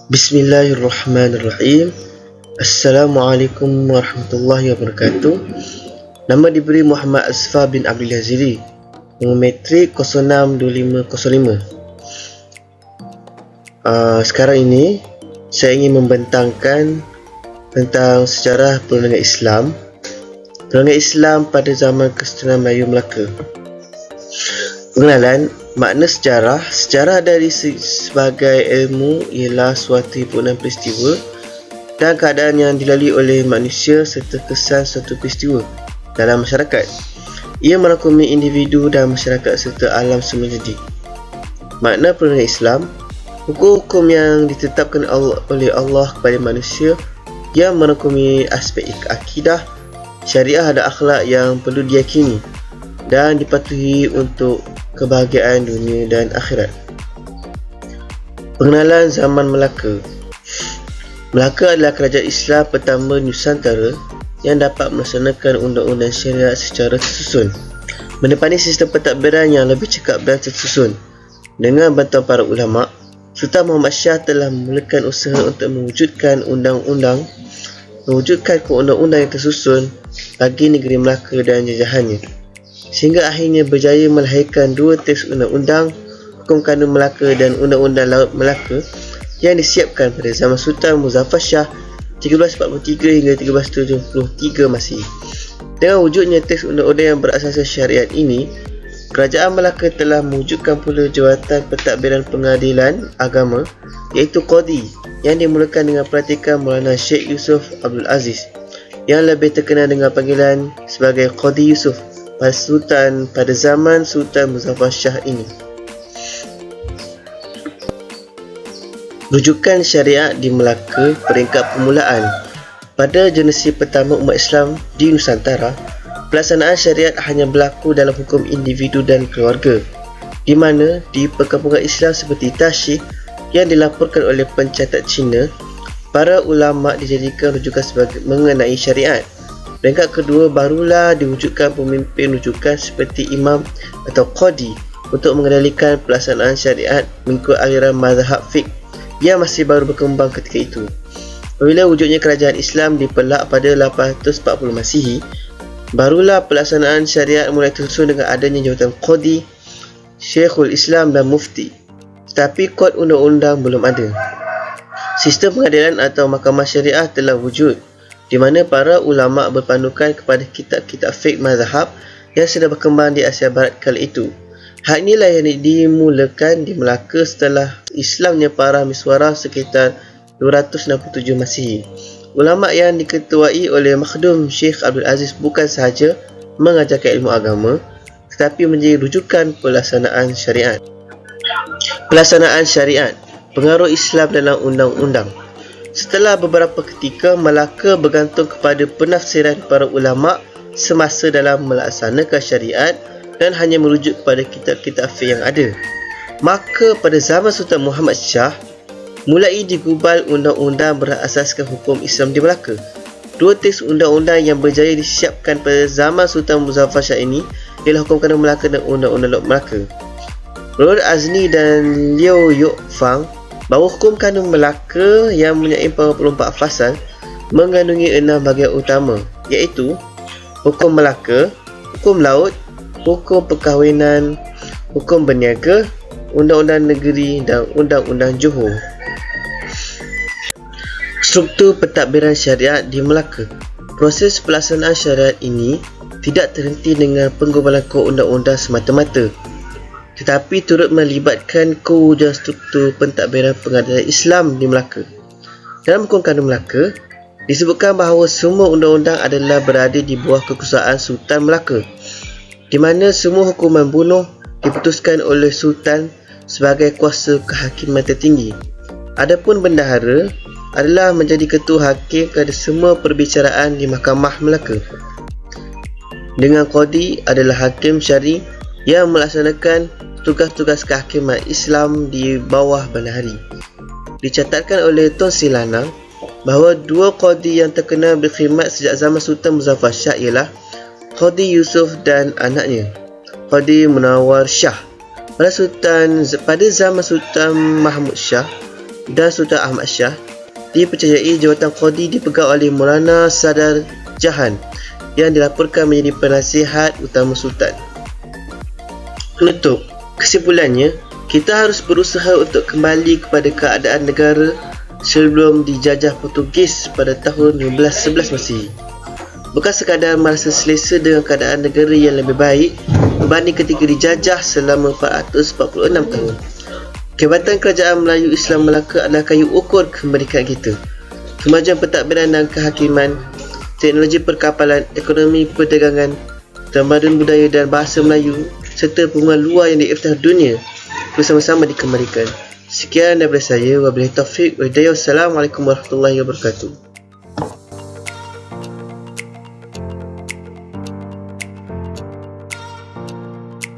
Bismillahirrahmanirrahim. Assalamualaikum warahmatullahi wabarakatuh. Nama diberi Muhammad Asfar bin Abdul Yazili. Nombor metrik 062505. Sekarang ini saya ingin membentangkan tentang sejarah perundingan Islam. Perundingan Islam pada zaman Kesultanan Melayu Melaka. Pengenalan makna sejarah. Sejarah dari sebagai ilmu ialah suatu himpunan peristiwa dan keadaan yang dilalui oleh manusia serta kesan suatu peristiwa dalam masyarakat. Ia merangkumi individu dan masyarakat serta alam semula jadi. Makna perundingan Islam, hukum-hukum yang ditetapkan oleh Allah kepada manusia yang merangkumi aspek akidah, syariah dan akhlak yang perlu diyakini dan dipatuhi untuk kebahagiaan dunia dan akhirat. Pengenalan zaman Melaka. Melaka adalah kerajaan Islam pertama Nusantara yang dapat melaksanakan undang-undang syariat secara tersusun, menepani sistem pentadbiran yang lebih cekap dan tersusun. Dengan bantuan para ulama, Sultan Muhammad Shah telah memulakan usaha untuk mewujudkan undang-undang yang tersusun bagi negeri Melaka dan jajahannya, sehingga akhirnya berjaya melahirkan dua teks undang-undang Hukum Kanun Melaka dan Undang-Undang Laut Melaka yang disiapkan pada zaman Sultan Muzaffar Shah 1343 hingga 1373 Masihi. Dengan wujudnya teks undang-undang yang berasaskan syariat ini, Kerajaan Melaka telah mewujudkan pula jawatan pentadbiran pengadilan agama iaitu Qadi yang dimulakan dengan pelantikan Maulana Sheikh Yusuf Abdul Aziz yang lebih terkenal dengan panggilan sebagai Qadi Yusuf pada zaman Sultan Muzaffar Shah ini. Rujukan syariat di Melaka peringkat permulaan. Pada generasi pertama umat Islam di Nusantara, pelaksanaan syariat hanya berlaku dalam hukum individu dan keluarga, di mana di perkampungan Islam seperti Tasyih yang dilaporkan oleh pencatat Cina, para ulama dijadikan rujukan sebagai mengenai syariat. Peringkat kedua barulah diwujudkan pemimpin rujukan seperti imam atau qadi untuk mengendalikan pelaksanaan syariat mengikut aliran mazhab fiqh yang masih baru berkembang ketika itu. Apabila wujudnya kerajaan Islam dipelak pada 840 Masihi, barulah pelaksanaan syariat mulai tersusun dengan adanya jawatan qadi, Syekhul Islam dan mufti. Tetapi kod undang-undang belum ada. Sistem pengadilan atau mahkamah syariah telah wujud, di mana para ulama berpandukan kepada kitab-kitab fiqh mazhab yang sedang berkembang di Asia Barat kala itu. Hal inilah yang dimulakan di Melaka setelah Islamnya para miswara sekitar 267 Masihi. Ulama yang diketuai oleh makhdum Sheikh Abdul Aziz bukan sahaja mengajarkan ilmu agama, tetapi menjadi rujukan pelaksanaan syariat. Pelaksanaan syariat, pengaruh Islam dalam undang-undang. Setelah beberapa ketika, Melaka bergantung kepada penafsiran para ulama semasa dalam melaksanakan syariat dan hanya merujuk kepada kitab-kitab fiqh yang ada. Maka pada zaman Sultan Muhammad Shah, mulai digubal undang-undang berasaskan hukum Islam di Melaka. Dua teks undang-undang yang berjaya disiapkan pada zaman Sultan Muzaffar Shah ini ialah Hukum Kanun Melaka dan Undang-Undang Laut Melaka. Menurut Azni dan Liu Yok Fang, bahawa Hukum Kanun Melaka yang mempunyai 44 fasal mengandungi 6 bahagian utama, iaitu Hukum Melaka, Hukum Laut, Hukum Perkahwinan, Hukum Berniaga, Undang-Undang Negeri dan Undang-Undang Johor. Struktur pentadbiran syariat di Melaka. Proses pelaksanaan syariat ini tidak terhenti dengan penggubalan kod undang-undang semata-mata, tetapi turut melibatkan kewujudan struktur pentadbiran pengadilan Islam di Melaka. Dalam Hukum Kanun Melaka, disebutkan bahawa semua undang-undang adalah berada di bawah kekuasaan Sultan Melaka, di mana semua hukuman bunuh diputuskan oleh Sultan sebagai kuasa kehakiman tertinggi. Adapun bendahara adalah menjadi ketua hakim kepada semua perbicaraan di Mahkamah Melaka. Dengan qadi adalah hakim syari yang melaksanakan tugas-tugas kehakiman Islam di bawah bendahari. Dicatatkan oleh Tun Silanang bahawa dua qadi yang terkenal berkhidmat sejak zaman Sultan Muzaffar Shah ialah Qadi Yusuf dan anaknya, Qadi Munawar Shah. Pada zaman Sultan Mahmud Shah dan Sultan Ahmad Shah, dipercayai jawatan Qadi dipegang oleh Maulana Sadar Jahan yang dilaporkan menjadi penasihat utama Sultan. Penutup, kesimpulannya, kita harus berusaha untuk kembali kepada keadaan negara sebelum dijajah Portugis pada tahun 1511 Masihi. Bukan sekadar merasa selesa dengan keadaan negara yang lebih baik berbanding ketika dijajah selama 446 tahun. Kehebatan Kerajaan Melayu Islam Melaka adalah kayu ukur kemerdekaan kita. Kemajuan pentadbiran dan kehakiman, teknologi perkapalan, ekonomi perdagangan, tamadun budaya dan bahasa Melayu serta pengurusan luar yang diiftihar dunia bersama-sama dikemerdekaan. Sekian daripada saya. Wabillahi taufiq wa hidayah. Wassalamualaikum warahmatullahi wabarakatuh.